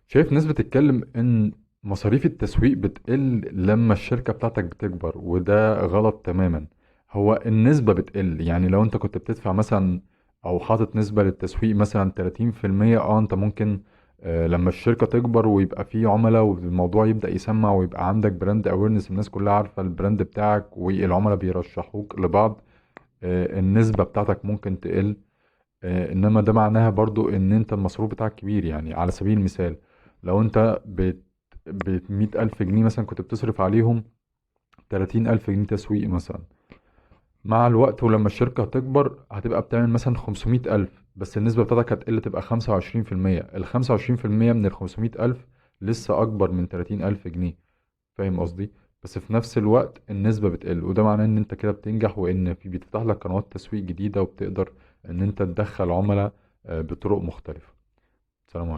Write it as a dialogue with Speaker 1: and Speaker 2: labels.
Speaker 1: شايف ناس بتتكلم ان مصاريف التسويق بتقل لما الشركة بتاعتك بتكبر، وده غلط تماما. هو النسبة بتقل، يعني لو انت كنت بتدفع مثلا او حاطط نسبة للتسويق مثلا 30%، انت ممكن لما الشركة تكبر ويبقى فيه عملاء والموضوع يبدأ يسمع ويبقى عندك براند اويرنس، الناس كلها عارفة البراند بتاعك والعملاء بيرشحوك لبعض، النسبة بتاعتك ممكن تقل. انما ده معناها برضو ان انت المصروف بتاعك كبير. يعني على سبيل المثال، لو انت ب 100,000 جنيه مثلا كنت بتصرف عليهم 30,000 جنيه تسويق مثلا، مع الوقت ولما الشركة هتكبر هتبقى بتعمل مثلا 500,000، بس النسبة بتاعتك هتقل تبقى 25%. ال 25% من ال 500,000 لسه أكبر من 30,000 جنيه. فاهم قصدي؟ بس في نفس الوقت النسبة بتقل، وده معناه ان انت كده بتنجح، وان في بيتفتح لك قنوات تسويق جديدة، وبتقدر ان انت تدخل عملاء بطرق مختلفة. سلام عليكم.